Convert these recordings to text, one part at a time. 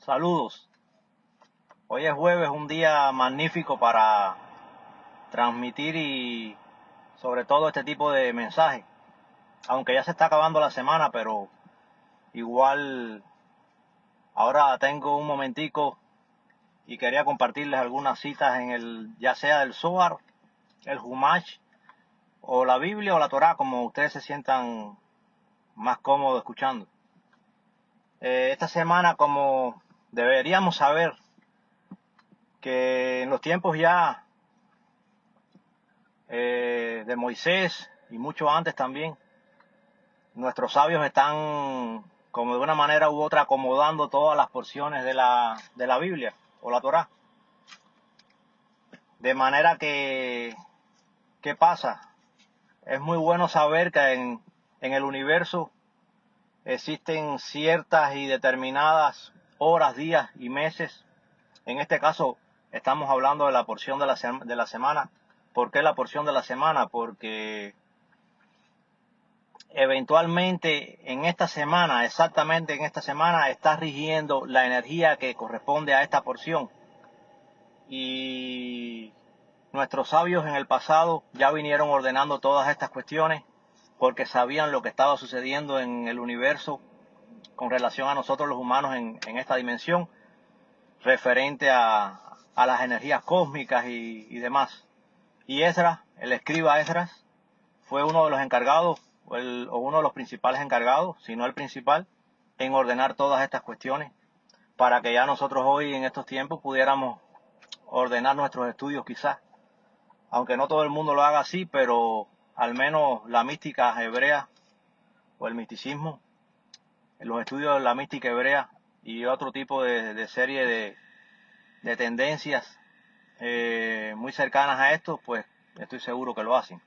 Saludos. Hoy es jueves, un día magnífico para transmitir y sobre todo este tipo de mensajes. Aunque ya se está acabando la semana, pero igual ahora tengo un momentico y quería compartirles algunas citas ya sea del Zohar, el Humash, o la Biblia o la Torá, como ustedes se sientan más cómodos escuchando. Esta semana, como deberíamos saber, que en los tiempos ya de Moisés y mucho antes también, nuestros sabios están, como de una manera u otra, acomodando todas las porciones de la Biblia o la Torá. De manera que, ¿qué pasa? Es muy bueno saber que en el universo existen ciertas y determinadas horas, días y meses. En este caso estamos hablando de la porción de la semana. ¿Por qué la porción de la semana? Porque eventualmente en esta semana, exactamente en esta semana, está rigiendo la energía que corresponde a esta porción. Y nuestros sabios en el pasado ya vinieron ordenando todas estas cuestiones porque sabían lo que estaba sucediendo en el universo con relación a nosotros los humanos en esta dimensión, referente a las energías cósmicas y demás. Y Esdras, el escriba Esdras, fue uno de los encargados, o uno de los principales encargados, si no el principal, en ordenar todas estas cuestiones, para que ya nosotros hoy en estos tiempos pudiéramos ordenar nuestros estudios quizás. Aunque no todo el mundo lo haga así, pero al menos la mística hebrea o el misticismo, los estudios de la mística hebrea y otro tipo de serie de tendencias muy cercanas a esto, pues estoy seguro que lo hacen.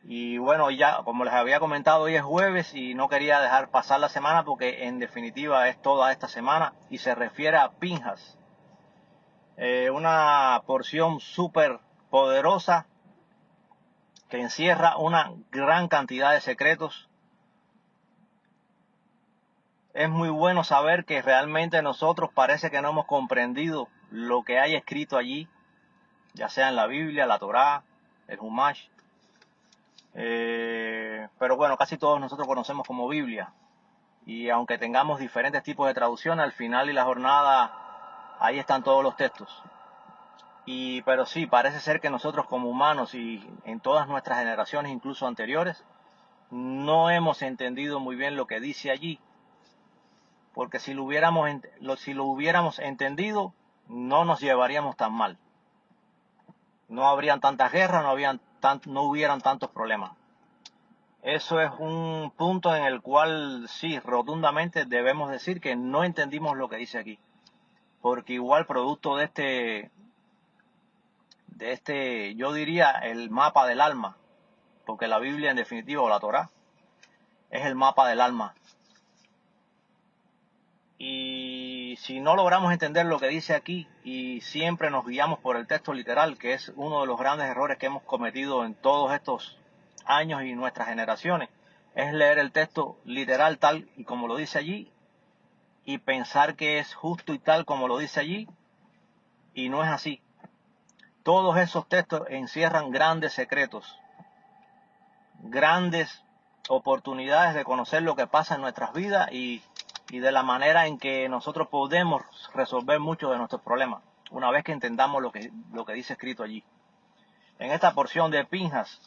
Y bueno, ya como les había comentado, hoy es jueves y no quería dejar pasar la semana porque en definitiva es toda esta semana y se refiere a Pinhas, una porción súper poderosa que encierra una gran cantidad de secretos. Es muy bueno saber que realmente nosotros parece que no hemos comprendido lo que hay escrito allí, ya sea en la Biblia, la Torá, el Humash. Pero bueno, casi todos nosotros conocemos como Biblia. Y aunque tengamos diferentes tipos de traducción, al final y la jornada, ahí están todos los textos. Pero sí, parece ser que nosotros como humanos y en todas nuestras generaciones, incluso anteriores, no hemos entendido muy bien lo que dice allí. Porque si lo hubiéramos entendido, no nos llevaríamos tan mal. No habrían tantas guerras, no hubieran tantos problemas. Eso es un punto en el cual sí, rotundamente debemos decir que no entendimos lo que dice aquí. Porque igual producto yo diría, el mapa del alma, porque la Biblia en definitiva, o la Torá, es el mapa del alma. Y si no logramos entender lo que dice aquí y siempre nos guiamos por el texto literal, que es uno de los grandes errores que hemos cometido en todos estos años y nuestras generaciones, es leer el texto literal tal y como lo dice allí y pensar que es justo y tal como lo dice allí, y no es así. Todos esos textos encierran grandes secretos, grandes oportunidades de conocer lo que pasa en nuestras vidas y de la manera en que nosotros podemos resolver muchos de nuestros problemas, una vez que entendamos lo que dice escrito allí. En esta porción de Pinhas,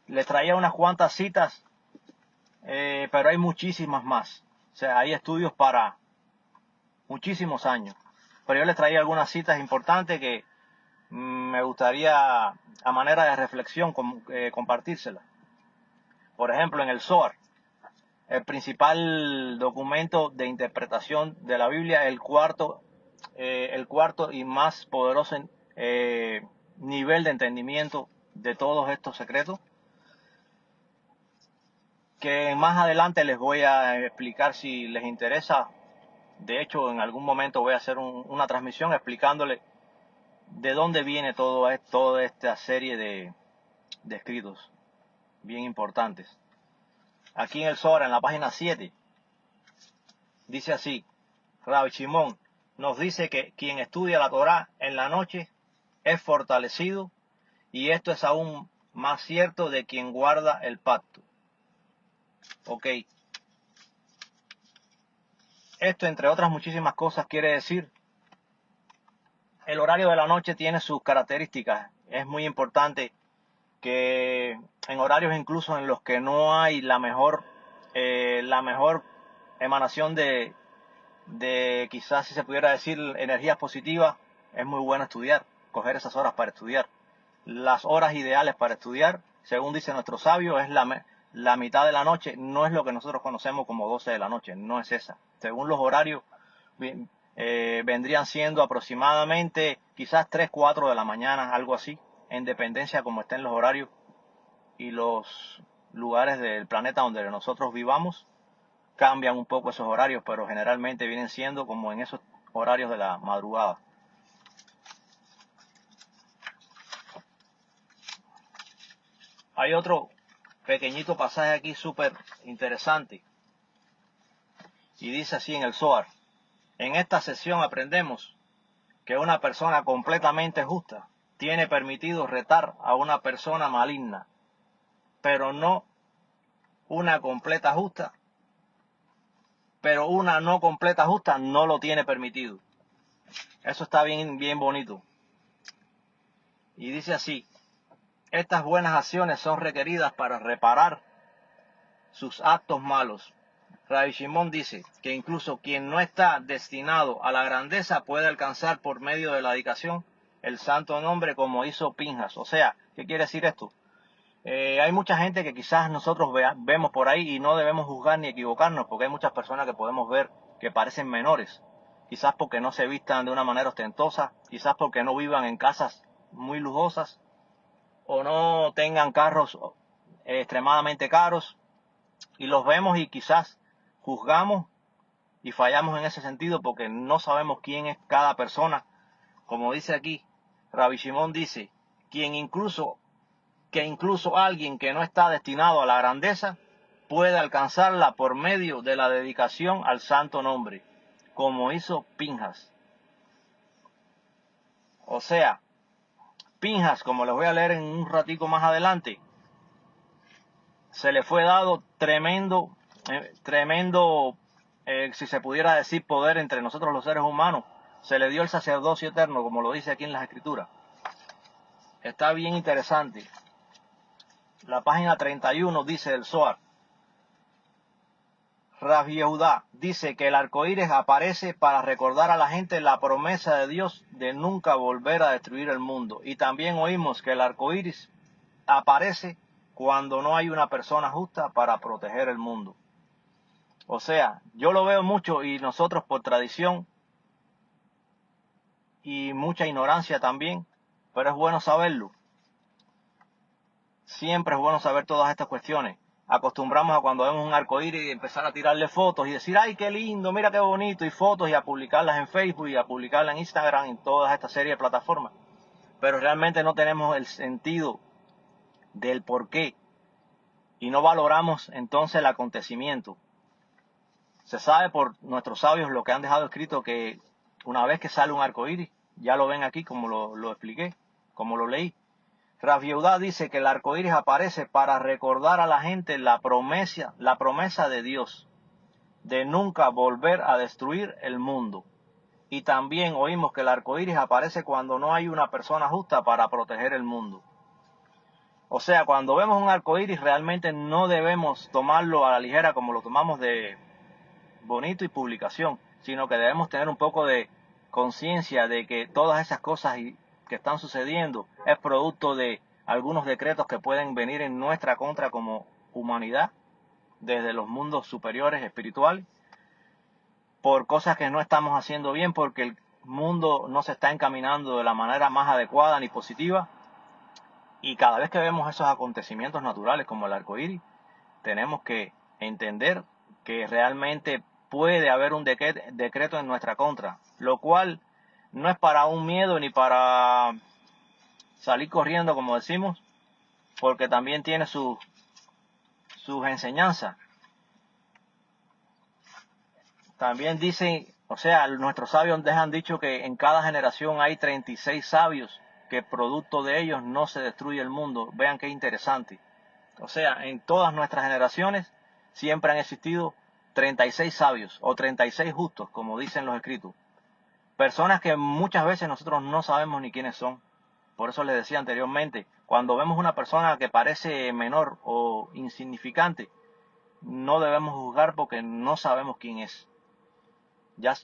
les traía unas cuantas citas, pero hay muchísimas más. O sea, hay estudios para muchísimos años. Pero yo les traía algunas citas importantes que me gustaría, a manera de reflexión, compartírselas. Por ejemplo, en el Zohar, el principal documento de interpretación de la Biblia, el cuarto y más poderoso nivel de entendimiento de todos estos secretos, que más adelante les voy a explicar si les interesa. De hecho, en algún momento voy a hacer una transmisión explicándole de dónde viene toda esta serie de escritos bien importantes. Aquí en el Zohar, en la página 7, Dice así, Rabbi Shimon nos dice que quien estudia la Torá en la noche es fortalecido, y esto es aún más cierto de quien guarda el pacto. Ok. Esto, entre otras muchísimas cosas, quiere decir, el horario de la noche tiene sus características. Es muy importante que en horarios incluso en los que no hay la mejor emanación de quizás, si se pudiera decir, energías positivas, es muy bueno estudiar, coger esas horas para estudiar. Las horas ideales para estudiar, según dice nuestro sabio, es la mitad de la noche. No es lo que nosotros conocemos como 12 de la noche, no es esa. Según los horarios, vendrían siendo aproximadamente quizás 3, 4 de la mañana, algo así, en dependencia como estén los horarios y los lugares del planeta donde nosotros vivamos. Cambian un poco esos horarios, pero generalmente vienen siendo como en esos horarios de la madrugada. Hay otro pequeñito pasaje aquí súper interesante, y dice así en el Zohar: en esta sesión aprendemos que una persona completamente justa tiene permitido retar a una persona maligna, pero una completa justa, pero una no completa justa no lo tiene permitido. Eso está bien, bien bonito. Y dice así: estas buenas acciones son requeridas para reparar sus actos malos. Rabbi Shimon dice que incluso quien no está destinado a la grandeza puede alcanzar por medio de la dedicación el santo nombre, como hizo Pinjas. O sea, ¿qué quiere decir esto? Hay mucha gente que quizás nosotros vemos por ahí, y no debemos juzgar ni equivocarnos, porque hay muchas personas que podemos ver que parecen menores, quizás porque no se vistan de una manera ostentosa, quizás porque no vivan en casas muy lujosas, o no tengan carros extremadamente caros, y los vemos y quizás juzgamos y fallamos en ese sentido porque no sabemos quién es cada persona. Como dice aquí, Rabbi Shimon dice que incluso alguien que no está destinado a la grandeza puede alcanzarla por medio de la dedicación al santo nombre, como hizo Pinjas. O sea, Pinjas, como les voy a leer en un ratico más adelante, se le fue dado tremendo, si se pudiera decir, poder entre nosotros los seres humanos. Se le dio el sacerdocio eterno, como lo dice aquí en las Escrituras. Está bien interesante. La página 31 dice del Zohar: Rav Yehudá dice que el arco iris aparece para recordar a la gente la promesa de Dios de nunca volver a destruir el mundo. Y también oímos que el arco iris aparece cuando no hay una persona justa para proteger el mundo. O sea, yo lo veo mucho, y nosotros por tradición y mucha ignorancia también, pero es bueno saberlo. Siempre es bueno saber todas estas cuestiones. Acostumbramos a cuando vemos un arco iris empezar a tirarle fotos y decir, ¡ay, qué lindo! Mira qué bonito, y fotos, y a publicarlas en Facebook, y a publicarlas en Instagram, en todas esta serie de plataformas. Pero realmente no tenemos el sentido del por qué, y no valoramos entonces el acontecimiento. Se sabe por nuestros sabios lo que han dejado escrito, que una vez que sale un arco iris, ya lo ven aquí como lo expliqué, como lo leí. Rav Yehudá dice que el arco iris aparece para recordar a la gente la promesa de Dios de nunca volver a destruir el mundo. Y también oímos que el arco iris aparece cuando no hay una persona justa para proteger el mundo. O sea, cuando vemos un arco iris realmente no debemos tomarlo a la ligera como lo tomamos de bonito y publicación, sino que debemos tener un poco de conciencia de que todas esas cosas que están sucediendo es producto de algunos decretos que pueden venir en nuestra contra como humanidad desde los mundos superiores espirituales, por cosas que no estamos haciendo bien, porque el mundo no se está encaminando de la manera más adecuada ni positiva. Y cada vez que vemos esos acontecimientos naturales como el arco iris, tenemos que entender que realmente puede haber un decreto en nuestra contra, lo cual no es para un miedo ni para salir corriendo, como decimos, porque también tiene sus enseñanzas. También dicen, o sea, nuestros sabios han dicho que en cada generación hay 36 sabios, que producto de ellos no se destruye el mundo. Vean qué interesante. O sea, en todas nuestras generaciones siempre han existido 36 sabios o 36 justos, como dicen los escritos. Personas que muchas veces nosotros no sabemos ni quiénes son. Por eso les decía anteriormente, cuando vemos una persona que parece menor o insignificante, no debemos juzgar porque no sabemos quién es. Ya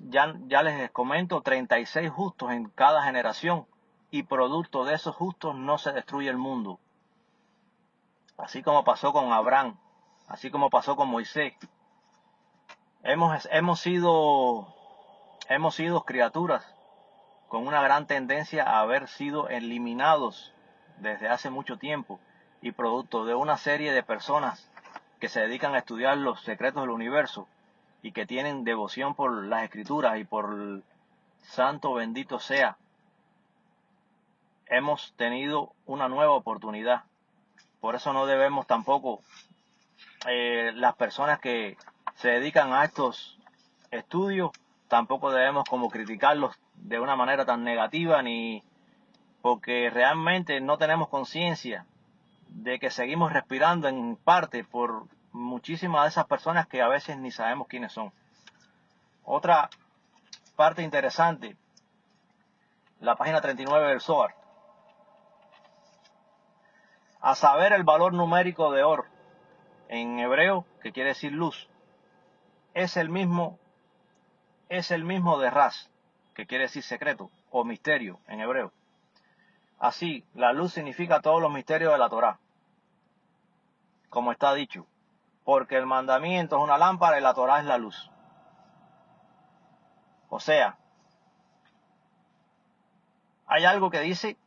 les comento, 36 justos en cada generación, y producto de esos justos no se destruye el mundo. Así como pasó con Abraham, así como pasó con Moisés. Hemos sido criaturas con una gran tendencia a haber sido eliminados desde hace mucho tiempo, y producto de una serie de personas que se dedican a estudiar los secretos del universo y que tienen devoción por las escrituras y por el santo bendito sea, hemos tenido una nueva oportunidad. Por eso no debemos tampoco, las personas que se dedican a estos estudios, tampoco debemos como criticarlos de una manera tan negativa, ni porque realmente no tenemos conciencia de que seguimos respirando en parte por muchísimas de esas personas que a veces ni sabemos quiénes son. Otra parte interesante, la página 39 del Zohar. A saber, el valor numérico de Or, en hebreo, que quiere decir luz, es el mismo de Ras, que quiere decir secreto o misterio en hebreo. Así, la luz significa todos los misterios de la Torá, como está dicho, porque el mandamiento es una lámpara y la Torá es la luz. O sea, hay algo que dice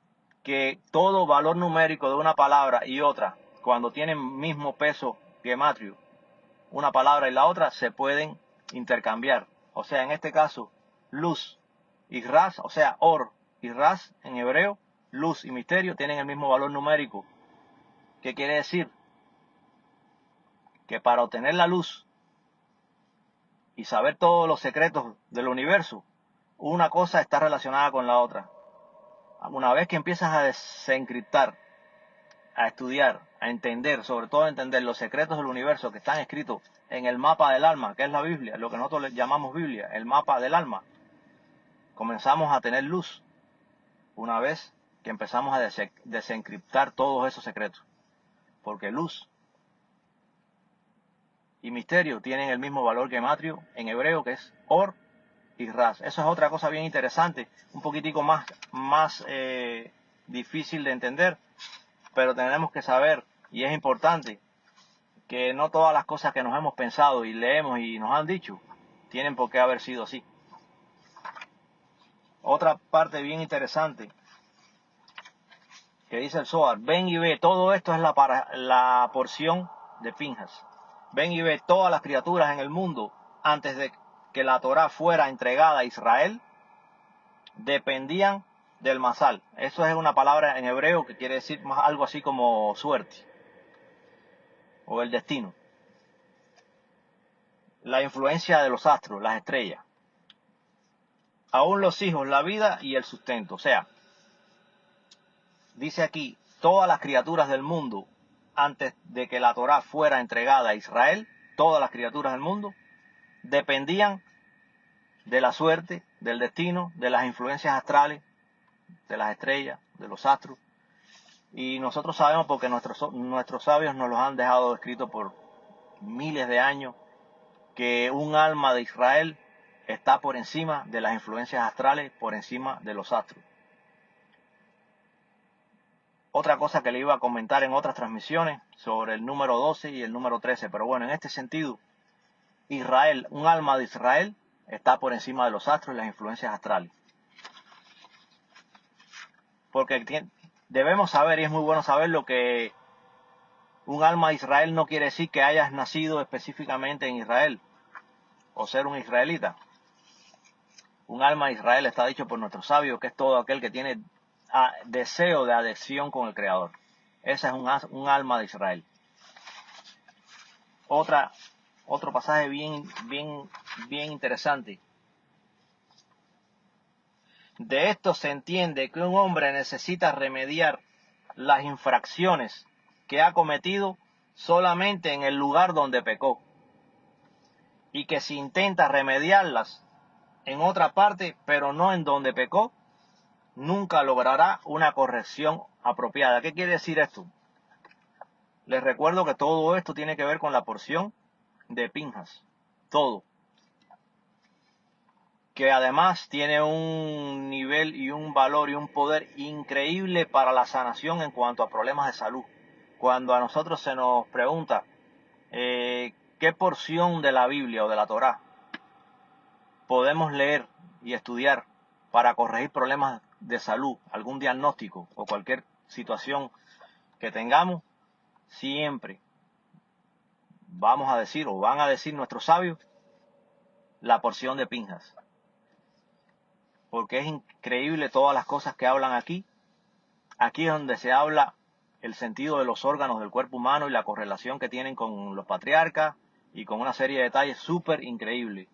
que todo valor numérico de una palabra y otra, cuando tienen mismo peso gematrio, una palabra y la otra se pueden intercambiar. O sea, en este caso, luz y ras, o sea, or y ras en hebreo, luz y misterio, tienen el mismo valor numérico. ¿Qué quiere decir? Que para obtener la luz y saber todos los secretos del universo, una cosa está relacionada con la otra. Una vez que empiezas a desencriptar, a estudiar, a entender, sobre todo a entender los secretos del universo que están escritos en el mapa del alma, que es la Biblia, lo que nosotros le llamamos Biblia, el mapa del alma, comenzamos a tener luz una vez que empezamos a desencriptar todos esos secretos. Porque luz y misterio tienen el mismo valor gematrio en hebreo, que es Or y Ras. Eso es otra cosa bien interesante, un poquitico más difícil de entender, pero tenemos que saber, y es importante, que no todas las cosas que nos hemos pensado y leemos y nos han dicho tienen por qué haber sido así. Otra parte bien interesante que dice el Zohar: ven y ve, todo esto es la porción de Pinjas. Ven y ve, todas las criaturas en el mundo, antes de que la Torá fuera entregada a Israel, dependían del masal. Eso es una palabra en hebreo que quiere decir algo así como suerte o el destino. La influencia de los astros, las estrellas. Aún los hijos, la vida y el sustento. O sea, dice aquí, todas las criaturas del mundo, antes de que la Torá fuera entregada a Israel, todas las criaturas del mundo dependían de la suerte, del destino, de las influencias astrales, de las estrellas, de los astros. Y nosotros sabemos, porque nuestros sabios nos los han dejado escrito por miles de años, que un alma de Israel está por encima de las influencias astrales, por encima de los astros. Otra cosa que le iba a comentar en otras transmisiones sobre el número 12 y el número 13, pero bueno, en este sentido, Israel, un alma de Israel, está por encima de los astros y las influencias astrales. Porque debemos saber, y es muy bueno saberlo, que un alma de Israel no quiere decir que hayas nacido específicamente en Israel o ser un israelita. Un alma de Israel está dicho por nuestros sabios que es todo aquel que tiene deseo de adhesión con el Creador. Ese es un alma de Israel. Otro pasaje bien bien interesante. De esto se entiende que un hombre necesita remediar las infracciones que ha cometido solamente en el lugar donde pecó, y que si intenta remediarlas en otra parte, pero no en donde pecó, nunca logrará una corrección apropiada. ¿Qué quiere decir esto? Les recuerdo que todo esto tiene que ver con la porción de Pinhas. Todo. Que además tiene un nivel y un valor y un poder increíble para la sanación en cuanto a problemas de salud. Cuando a nosotros se nos pregunta qué porción de la Biblia o de la Torá podemos leer y estudiar para corregir problemas de salud, algún diagnóstico o cualquier situación que tengamos, siempre vamos a decir o van a decir nuestros sabios la porción de Pinhas. Porque es increíble todas las cosas que hablan aquí. Aquí es donde se habla el sentido de los órganos del cuerpo humano y la correlación que tienen con los patriarcas y con una serie de detalles súper increíbles.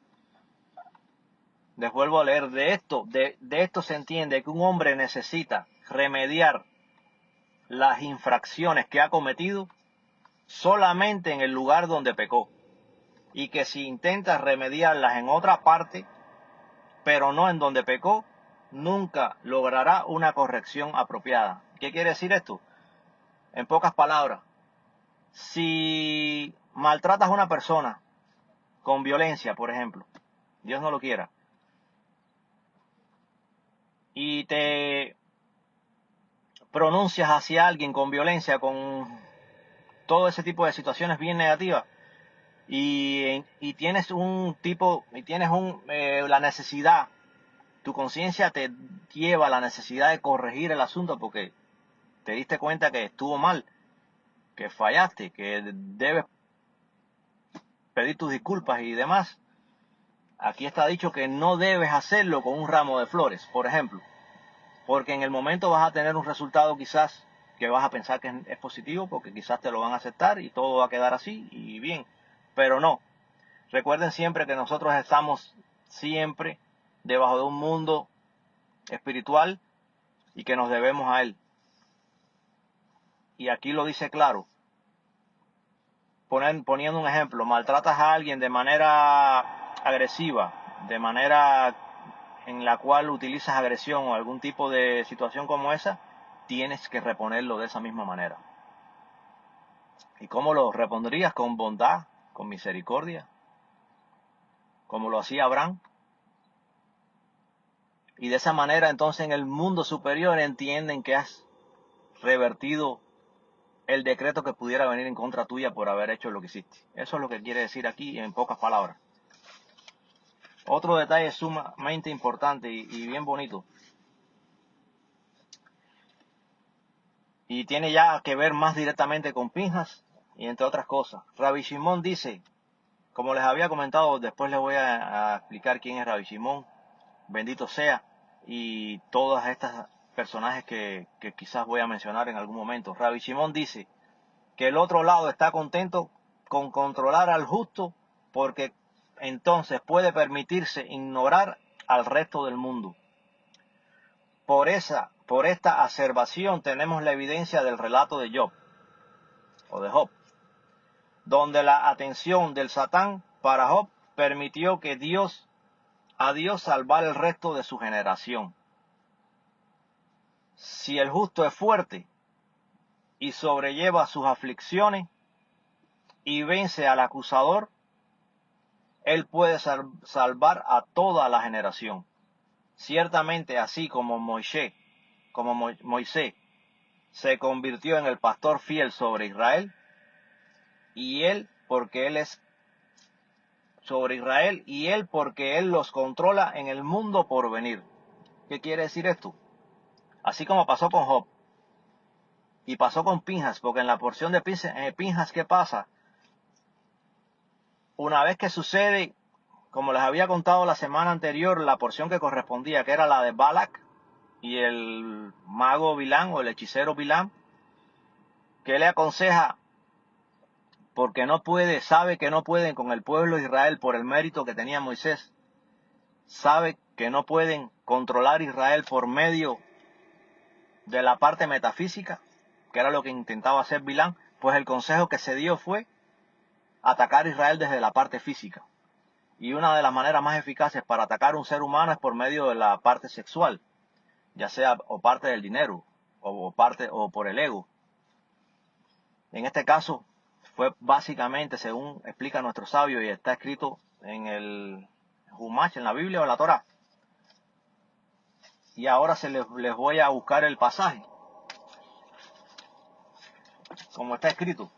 Les vuelvo a leer, de esto se entiende que un hombre necesita remediar las infracciones que ha cometido solamente en el lugar donde pecó, y que si intenta remediarlas en otra parte, pero no en donde pecó, nunca logrará una corrección apropiada. ¿Qué quiere decir esto? En pocas palabras, si maltratas a una persona con violencia, por ejemplo, Dios no lo quiera, y te pronuncias hacia alguien con violencia, con todo ese tipo de situaciones bien negativas, y tienes la necesidad, tu conciencia te lleva a la necesidad de corregir el asunto porque te diste cuenta que estuvo mal, que fallaste, que debes pedir tus disculpas y demás. Aquí está dicho que no debes hacerlo con un ramo de flores, por ejemplo, porque en el momento vas a tener un resultado quizás que vas a pensar que es positivo, porque quizás te lo van a aceptar y todo va a quedar así y bien, pero no. Recuerden siempre que nosotros estamos siempre debajo de un mundo espiritual y que nos debemos a él. Y aquí lo dice claro. Poniendo un ejemplo, maltratas a alguien de manera agresiva, de manera en la cual utilizas agresión o algún tipo de situación como esa, tienes que reponerlo de esa misma manera. ¿Y cómo lo repondrías? Con bondad, con misericordia, como lo hacía Abraham. Y de esa manera entonces en el mundo superior entienden que has revertido el decreto que pudiera venir en contra tuya por haber hecho lo que hiciste. Eso es lo que quiere decir aquí en pocas palabras. Otro detalle sumamente importante y bien bonito. Y tiene ya que ver más directamente con Pinhas y entre otras cosas. Rabbi Shimon dice, como les había comentado, después les voy a explicar quién es Rabbi Shimon, bendito sea, y todas estas personajes que quizás voy a mencionar en algún momento. Rabbi Shimon dice que el otro lado está contento con controlar al justo porque entonces puede permitirse ignorar al resto del mundo. Por esta aservación tenemos la evidencia del relato de Job, o de Job, donde la atención del Satán para Job permitió que a Dios salvar el resto de su generación. Si el justo es fuerte y sobrelleva sus aflicciones y vence al acusador, él puede salvar a toda la generación. Ciertamente así como Moisés se convirtió en el pastor fiel sobre Israel, y él porque él los controla en el mundo por venir. ¿Qué quiere decir esto? Así como pasó con Job y pasó con Pinhas, porque en la porción de Pinhas, ¿qué pasa? Una vez que sucede, como les había contado la semana anterior, la porción que correspondía, que era la de Balak y el mago Bilam o el hechicero Bilam, que le aconseja porque no puede, sabe que no pueden con el pueblo de Israel por el mérito que tenía Moisés, sabe que no pueden controlar Israel por medio de la parte metafísica, que era lo que intentaba hacer Bilán, pues el consejo que se dio fue atacar a Israel desde la parte física. Y una de las maneras más eficaces para atacar a un ser humano es por medio de la parte sexual, ya sea o parte del dinero o por el ego. En este caso fue básicamente, según explica nuestro sabio y está escrito en el Humash, en la Biblia o en la Torá. Y ahora les voy a buscar el pasaje, como está escrito.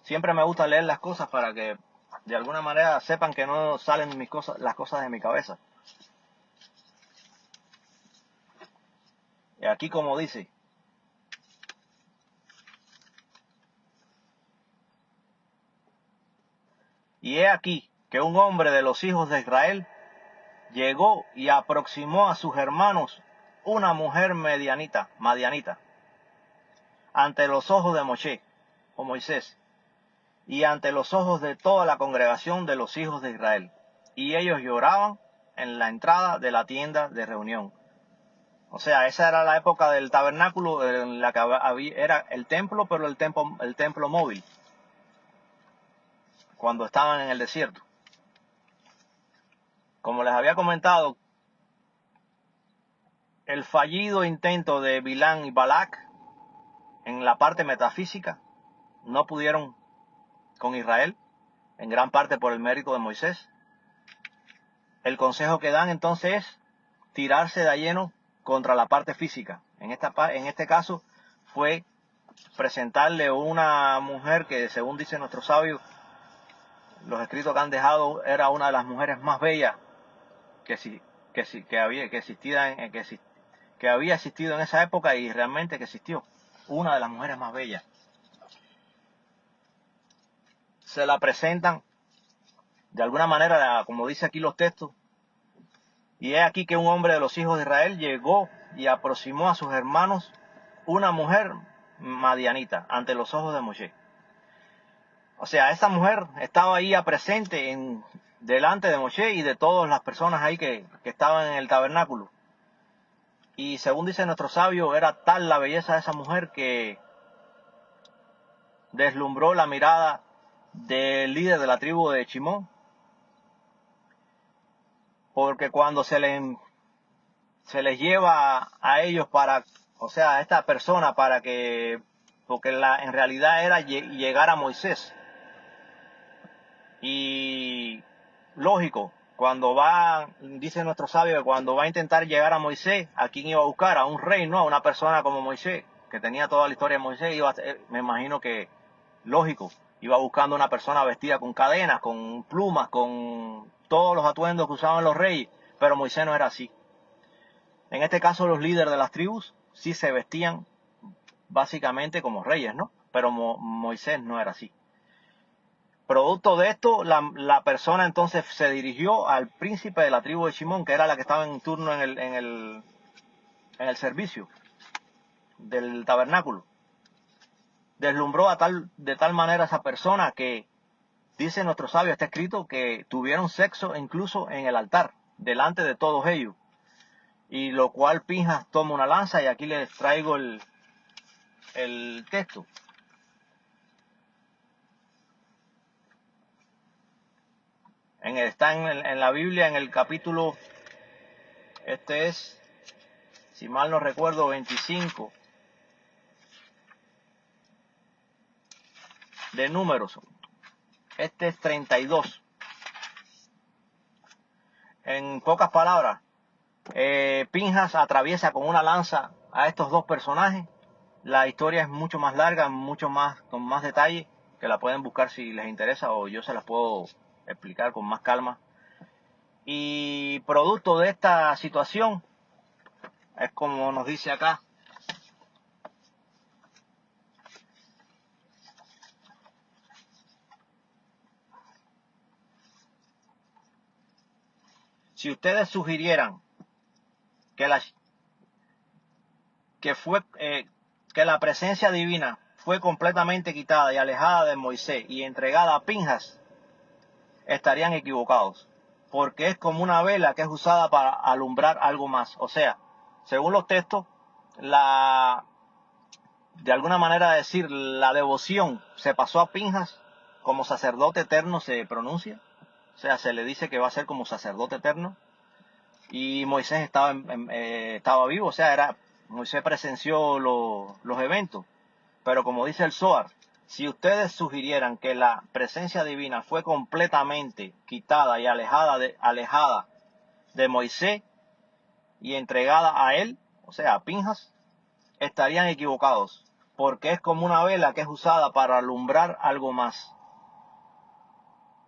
Siempre me gusta leer las cosas para que de alguna manera sepan que no salen las cosas de mi cabeza. Y aquí como dice: y he aquí que un hombre de los hijos de Israel llegó y aproximó a sus hermanos una mujer madianita, ante los ojos de Moshe, o Moisés, y ante los ojos de toda la congregación de los hijos de Israel. Y ellos lloraban en la entrada de la tienda de reunión. O sea, esa era la época del tabernáculo, en la que era el templo, pero el templo móvil, cuando estaban en el desierto. Como les había comentado, el fallido intento de Bilán y Balac en la parte metafísica no pudieron con Israel, en gran parte por el mérito de Moisés. El consejo que dan entonces es tirarse de lleno contra la parte física. En este caso fue presentarle una mujer que, según dice nuestro sabio, los escritos que han dejado, era una de las mujeres más bellas que había existido en esa época, y realmente que existió. Una de las mujeres más bellas. Se la presentan de alguna manera, como dice aquí los textos. Y he aquí que un hombre de los hijos de Israel llegó y aproximó a sus hermanos una mujer madianita ante los ojos de Moshe. O sea, esa mujer estaba ahí presente delante de Moshe y de todas las personas ahí que estaban en el tabernáculo. Y según dice nuestro sabio, era tal la belleza de esa mujer que deslumbró la mirada del líder de la tribu de Shimón, porque cuando se les lleva a ellos a esta persona porque en realidad era llegar a Moisés. Y lógico, dice nuestro sabio que cuando va a intentar llegar a Moisés, ¿a quién iba a buscar? A un rey, no a una persona como Moisés, que tenía toda la historia de Moisés. Me imagino que, lógico, iba buscando una persona vestida con cadenas, con plumas, con todos los atuendos que usaban los reyes, pero Moisés no era así. En este caso, los líderes de las tribus sí se vestían básicamente como reyes, ¿no? Pero Moisés no era así. Producto de esto, la persona entonces se dirigió al príncipe de la tribu de Shimón, que era la que estaba en turno en el servicio del tabernáculo. Deslumbró de tal manera a esa persona que, dice nuestro sabio, está escrito que tuvieron sexo incluso en el altar, delante de todos ellos. Y lo cual Pinjas toma una lanza, y aquí les traigo el texto. Está en la Biblia, en el capítulo, si mal no recuerdo, 25 de Números. Este es 32. En pocas palabras, Pinjas atraviesa con una lanza a estos dos personajes. La historia es mucho más larga, con más detalle, que la pueden buscar si les interesa, o yo se las puedo explicar con más calma. Y producto de esta situación, es como nos dice acá: si ustedes sugirieran que la presencia divina fue completamente quitada y alejada de Moisés y entregada a Pinjas, estarían equivocados, porque es como una vela que es usada para alumbrar algo más. O sea, según los textos, de alguna manera decir, la devoción se pasó a Pinjas, como sacerdote eterno se pronuncia. O sea, se le dice que va a ser como sacerdote eterno. Y Moisés estaba vivo, o sea, Moisés presenció los eventos. Pero como dice el Zohar, si ustedes sugirieran que la presencia divina fue completamente quitada y alejada de Moisés y entregada a él, o sea, a Pinjas, estarían equivocados, porque es como una vela que es usada para alumbrar algo más.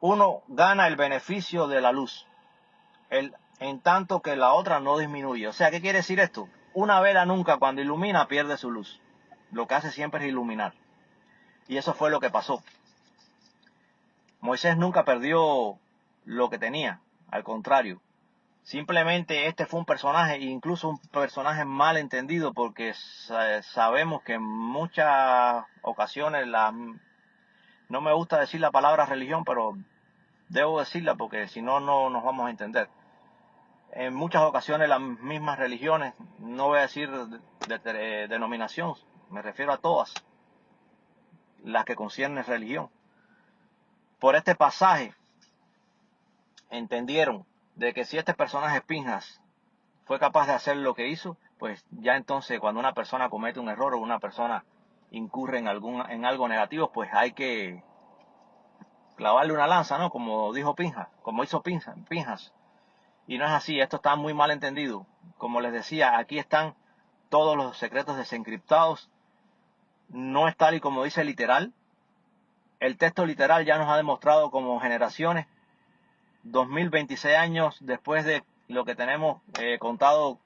Uno gana el beneficio de la luz, en tanto que la otra no disminuye. O sea, ¿qué quiere decir esto? Una vela nunca, cuando ilumina, pierde su luz. Lo que hace siempre es iluminar. Y eso fue lo que pasó. Moisés nunca perdió lo que tenía, al contrario. Simplemente este fue un personaje, incluso un personaje mal entendido, porque sabemos que en muchas ocasiones, no me gusta decir la palabra religión, pero debo decirla porque si no, no nos vamos a entender. En muchas ocasiones las mismas religiones, no voy a decir de denominación, me refiero a todas las que conciernen religión. Por este pasaje entendieron de que si este personaje Pinjas fue capaz de hacer lo que hizo, pues ya entonces cuando una persona comete un error o una persona incurre en algo negativo, pues hay que clavarle una lanza, ¿no? Como dijo Pinjas, como hizo Pinjas. Y no es así, esto está muy mal entendido. Como les decía, aquí están todos los secretos desencriptados. No es tal y como dice literal. El texto literal ya nos ha demostrado como generaciones, 2026 años después de lo que tenemos contado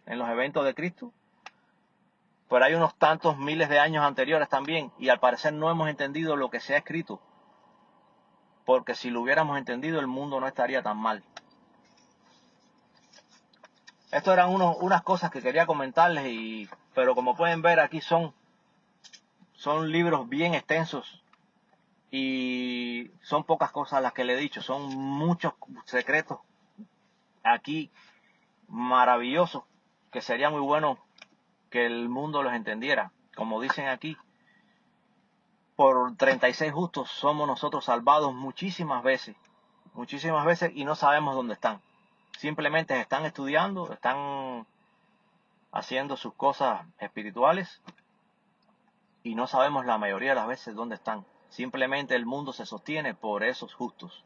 en los eventos de Cristo. Pero hay unos tantos miles de años anteriores también. Y al parecer no hemos entendido lo que se ha escrito. Porque si lo hubiéramos entendido, el mundo no estaría tan mal. Estas eran unas cosas que quería comentarles, pero como pueden ver aquí son libros bien extensos y son pocas cosas las que le he dicho, son muchos secretos aquí maravillosos que sería muy bueno que el mundo los entendiera. Como dicen aquí, por 36 justos somos nosotros salvados muchísimas veces y no sabemos dónde están. Simplemente están estudiando, están haciendo sus cosas espirituales y no sabemos la mayoría de las veces dónde están. Simplemente el mundo se sostiene por esos justos.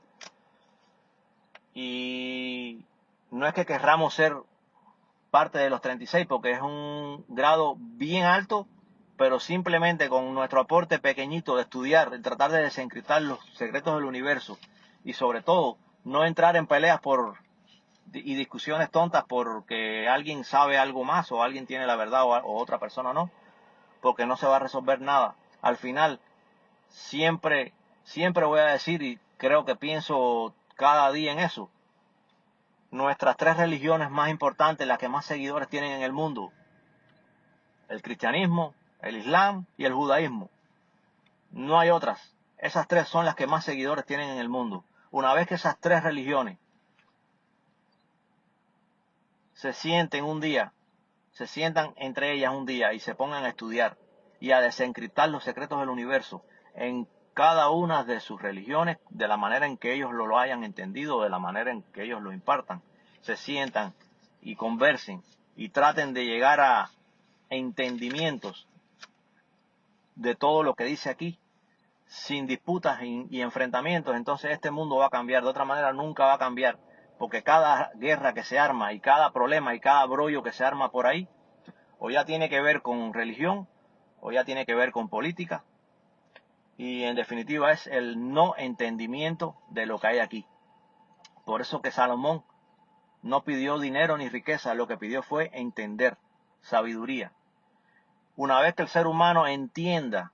Y no es que querramos ser parte de los 36 porque es un grado bien alto, pero simplemente con nuestro aporte pequeñito de estudiar, de tratar de desencriptar los secretos del universo y sobre todo no entrar en peleas y discusiones tontas porque alguien sabe algo más o alguien tiene la verdad o otra persona no, porque no se va a resolver nada. Al final, siempre voy a decir, y creo que pienso cada día en eso, nuestras tres religiones más importantes, las que más seguidores tienen en el mundo, el cristianismo, el islam y el judaísmo. No hay otras. Esas tres son las que más seguidores tienen en el mundo. Una vez que esas tres religiones se sienten entre ellas un día y se pongan a estudiar y a desencriptar los secretos del universo en cada una de sus religiones, de la manera en que ellos lo hayan entendido, de la manera en que ellos lo impartan, se sientan y conversen y traten de llegar a entendimientos de todo lo que dice aquí, sin disputas y enfrentamientos, entonces este mundo va a cambiar. De otra manera nunca va a cambiar, porque cada guerra que se arma y cada problema y cada brollo que se arma por ahí, o ya tiene que ver con religión, o ya tiene que ver con política, y en definitiva es el no entendimiento de lo que hay aquí. Por eso que Salomón no pidió dinero ni riqueza, lo que pidió fue entender, sabiduría. Una vez que el ser humano entienda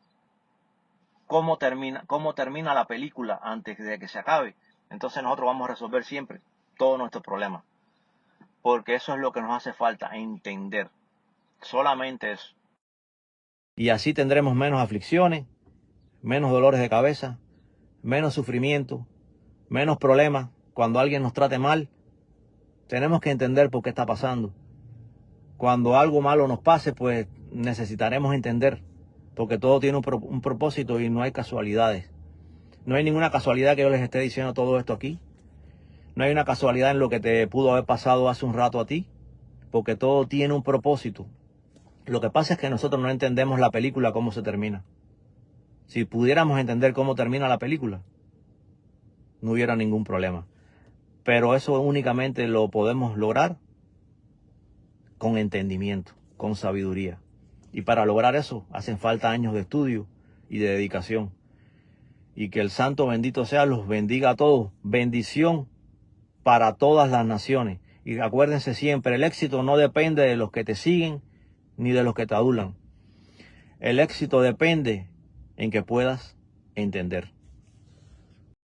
cómo termina la película antes de que se acabe, entonces nosotros vamos a resolver siempre todos nuestros problemas. Porque eso es lo que nos hace falta, entender. Solamente eso. Y así tendremos menos aflicciones, menos dolores de cabeza, menos sufrimiento, menos problemas. Cuando alguien nos trate mal, tenemos que entender por qué está pasando. Cuando algo malo nos pase, pues necesitaremos entender, porque todo tiene un propósito y no hay casualidades. No hay ninguna casualidad que yo les esté diciendo todo esto aquí. No hay una casualidad en lo que te pudo haber pasado hace un rato a ti, porque todo tiene un propósito. Lo que pasa es que nosotros no entendemos la película cómo se termina. Si pudiéramos entender cómo termina la película, no hubiera ningún problema. Pero eso únicamente lo podemos lograr con entendimiento, con sabiduría. Y para lograr eso hacen falta años de estudio y de dedicación. Y que el santo bendito sea los bendiga a todos. Bendición para todas las naciones. Y acuérdense siempre, el éxito no depende de los que te siguen ni de los que te adulan. El éxito depende en que puedas entender.